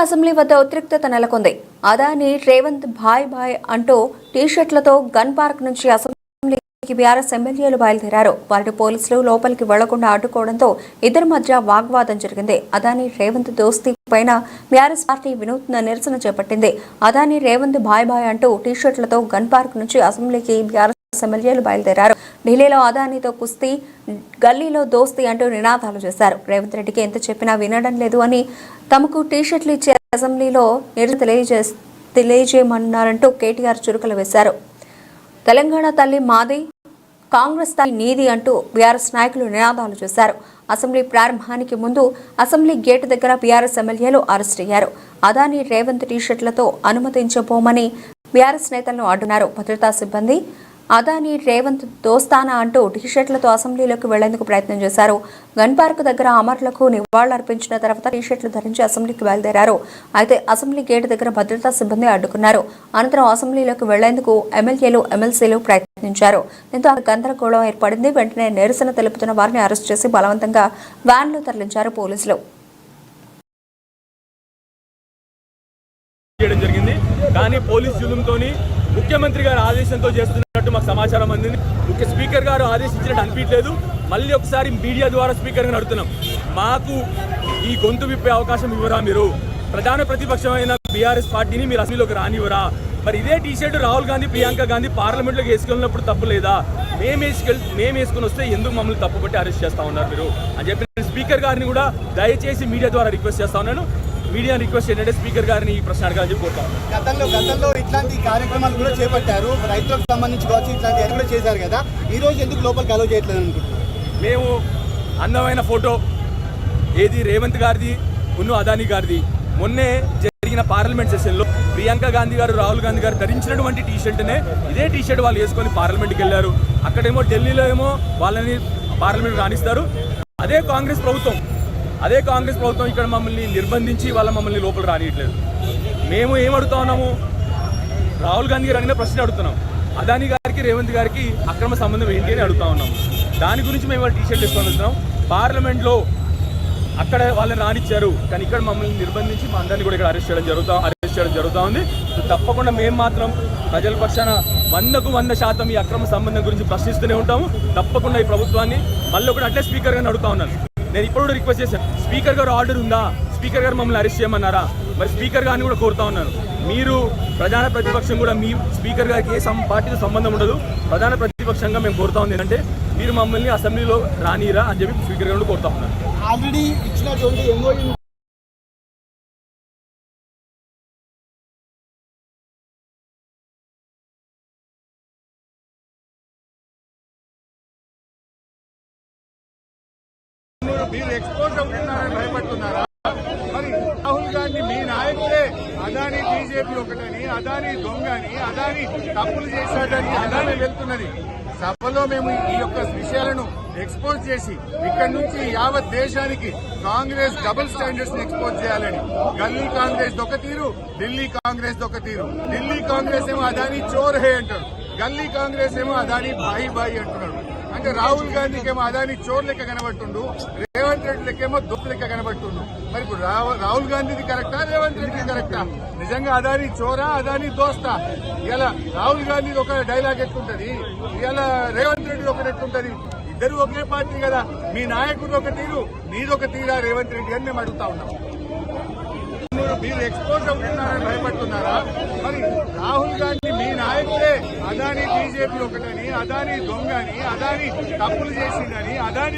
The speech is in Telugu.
అసెంబ్లీ వద్ద ఉద్రిక్తత నెలకొంది. అదాని రేవంత్ భాయ్ భాయ్ అంటూ టీషర్ట్లతో గన్ పార్క్ నుంచి అసెంబ్లీకి బీఆర్ఎస్ ఎమ్మెల్యేలు బయలుదేరారు. వారిని పోలీసులు లోపలికి వెళ్లకుండా అడ్డుకోవడంతో ఇద్దరి మధ్య వాగ్వాదం జరిగింది. అదాని రేవంత్ దోస్తీ పైన బీఆర్ఎస్ పార్టీ వినూత్న నిరసన చేపట్టింది. అదాని రేవంత్ భాయ్ భాయ్ అంటూ టీషర్ట్లతో గన్ పార్క్ నుంచి అసెంబ్లీకి బీఆర్ఎస్ ఎమ్మెల్యేలు బయలుదేరారు. ఢిల్లీలో అదానితో కుస్తీ, గల్లీలో దోస్తీ అంటూ నినాదాలు చేశారు. రేవంత్ రెడ్డికి ఎంత చెప్పినా వినడం లేదు అని, తమకు టీషర్ట్లు ఇచ్చే అసెంబ్లీలో నిరసన తెలియజేయమన్నారంటూ కేటీఆర్ చురుకలు వేశారు. తెలంగాణ తల్లి మాది, కాంగ్రెస్ తల్లి నీది అంటూ బీఆర్ఎస్ నాయకులు నినాదాలు చేశారు. అసెంబ్లీ ప్రారంభానికి ముందు అసెంబ్లీ గేటు దగ్గర బీఆర్ఎస్ ఎమ్మెల్యేలు అరెస్ట్ అయ్యారు. అదాని రేవంత్ టీషర్ట్లతో అనుమతించబోమని బీఆర్ఎస్ నేతలను అడ్డున్నారు. భద్రతా సిబ్బంది అదాని రేవంత్ దోస్తానా అంటూ టీషర్ట్లతో అసెంబ్లీలోకి వెళ్లేందుకు ప్రయత్నం చేశారు. గన్ పార్క్ దగ్గర అమరులకు నివాళులర్పించిన తర్వాత టీషర్ట్లు ధరించి అసెంబ్లీకి బయలుదేరారు. అయితే అసెంబ్లీ గేటు దగ్గర భద్రతా సిబ్బంది అడ్డుకున్నారు. అనంతరం అసెంబ్లీలోకి వెళ్లేందుకు ఎమ్మెల్యేలు, ఎమ్మెల్సీలు ప్రయత్నించారు. దీంతో గందరగోళం ఏర్పడింది. వెంటనే నిరసన తెలుపుతున్న వారిని అరెస్ట్ చేసి బలవంతంగా వ్యాన్లో తరలించారు పోలీసులు. ముఖ్యమంత్రి గారు ఆదేశంతో చేస్తున్నట్టు మాకు సమాచారం అందింది. స్పీకర్ గారు ఆదేశించినట్టు అనిపించలేదు. మళ్ళీ ఒకసారి మీడియా ద్వారా స్పీకర్ గారిని అడుగుతున్నాం, మాకు ఈ గొంతు విప్పే అవకాశం ఇవ్వరా? మీరు ప్రధాన ప్రతిపక్షమైన బీఆర్ఎస్ పార్టీని మీరు అసెంబ్లీలోకి రానివ్వరా? మరి ఇదే టీషర్ట్ రాహుల్ గాంధీ, ప్రియాంక గాంధీ పార్లమెంట్లోకి వేసుకెళ్ళినప్పుడు తప్పు లేదా? మేము వేసుకుని వస్తే ఎందుకు మమ్మల్ని తప్పుపట్టి అరెస్ట్ చేస్తా ఉన్నారు మీరు అని చెప్పి స్పీకర్ గారిని కూడా దయచేసి మీడియా ద్వారా రిక్వెస్ట్ చేస్తా ఉన్నాను. మీడియా రిక్వెస్ట్ ఏంటంటే స్పీకర్ గారిని ఈ ప్రశ్న అడగాలని చెప్పి కోరుతాం. గతంలో ఇట్లాంటి కార్యక్రమాలు కూడా చేపట్టారు, రైతులకు సంబంధించి కావచ్చు, ఇట్లాంటి కూడా చేశారు కదా. ఈ రోజు ఎందుకు లోపలికి అలౌ చేయట్లేదు అనుకుంటున్నాం? మేము అందమైన ఫోటో ఏది రేవంత్ గారిది, అదానీ గారిది, మొన్నే జరిగిన పార్లమెంట్ సెషన్లో ప్రియాంక గాంధీ గారు, రాహుల్ గాంధీ గారు ధరించినటువంటి టీషర్ట్నే ఇదే టీషర్ట్ వాళ్ళు వేసుకొని పార్లమెంట్కి వెళ్ళారు. అక్కడేమో ఢిల్లీలో ఏమో వాళ్ళని పార్లమెంట్ రాణిస్తారు. అదే కాంగ్రెస్ ప్రభుత్వం ఇక్కడ మమ్మల్ని నిర్బంధించి మమ్మల్ని లోపల రానియట్లేదు. మేము ఏమడుగుతా ఉన్నాము? రాహుల్ గాంధీ గారు అడిగిన ప్రశ్న అడుగుతున్నాం. అదానీ గారికి, రేవంత్ గారికి అక్రమ సంబంధం ఏంటి అని అడుగుతా ఉన్నాము. దాని గురించి మేము వాళ్ళు టీషర్ట్ వేసుకొని వెళ్తున్నాం. పార్లమెంట్లో అక్కడ వాళ్ళని రానిచ్చారు, కానీ ఇక్కడ మమ్మల్ని నిర్బంధించి మా అందరినీ కూడా ఇక్కడ అరెస్ట్ చేయడం జరుగుతూ ఉంది. తప్పకుండా మేము మాత్రం ప్రజల పక్షాన 100% ఈ అక్రమ సంబంధం గురించి ప్రశ్నిస్తూనే ఉంటాము. తప్పకుండా ఈ ప్రభుత్వాన్ని మళ్ళీ ఒకటి అట్లే స్పీకర్ గారిని అడుగుతా ఉన్నాను. నేను ఇప్పుడు రిక్వెస్ట్ చేశాను, స్పీకర్ గారు ఆర్డర్ ఉందా? స్పీకర్ గారు మమ్మల్ని అరెస్ట్ చేయమన్నారా? మరి స్పీకర్ గారిని కూడా కోరుతా ఉన్నాను, మీరు ప్రధాన ప్రతిపక్షం కూడా మీ స్పీకర్ గారికి ఏ పార్టీతో సంబంధం ఉండదు. ప్రధాన ప్రతిపక్షంగా మేము కోరుతా ఉంది ఏంటంటే మీరు మమ్మల్ని అసెంబ్లీలో రానిరా అని చెప్పి స్పీకర్ గారు కోరుతా ఉన్నాను. ఆల్రెడీ ఇచ్చినటువంటి ఎంఓయూ మీరు ఎక్స్పోజ్ అవుతున్నారని భయపడుతున్నారా? మరి రాహుల్ గాంధీ మీ నాయకులే అదాని బీజేపీ ఒకటని, అదాని దొంగని, అదాని తప్పులు చేశాడని అదాని వెళ్తున్నది. సభలో మేము ఈ యొక్క విషయాలను ఎక్స్పోజ్ చేసి ఇక్కడి నుంచి యావత్ దేశానికి కాంగ్రెస్ డబుల్ స్టాండర్డ్స్ ని ఎక్స్పోజ్ చేయాలని. గల్లీ కాంగ్రెస్ ఒక తీరు, ఢిల్లీ కాంగ్రెస్ ఒక తీరు. ఢిల్లీ కాంగ్రెస్ ఏమో అదాని చోర్ హే అంటాడు, గల్లీ కాంగ్రెస్ ఏమో అదాని బాయి బాయి అంటున్నాడు. అంటే రాహుల్ గాంధీకి ఏమో అదాని చోర్ లెక్క కనబట్టుండు, రేవంత్ రెడ్డి లెక్కేమో దొప్పు లెక్క కనబట్టుండు. మరి ఇప్పుడు రాహుల్ గాంధీది కరెక్టా, రేవంత్ రెడ్డి కరెక్టా? నిజంగా అదాని చోరా, అదాని దోస్తా? ఇలా రాహుల్ గాంధీది ఒక డైలాగ్ ఎట్లుంటది, ఇలా రేవంత్ రెడ్డి ఒకటి ఎట్లుంటది? ఇద్దరు ఒకే పార్టీ కదా. మీ నాయకుడు ఒక తీరు, నీదొక తీరా రేవంత్ రెడ్డి అని మేము అడుగుతా ఉన్నాం. మీరు ఎక్స్పోజ్ అవుతున్నారని భయపడుతున్నారా? మరి రాహుల్ గాంధీ మీ నాయకులే అదాని బీజేపీ ఒకటని, అదాని దొంగని, అదాని తప్పులు చేసిందని, అదాని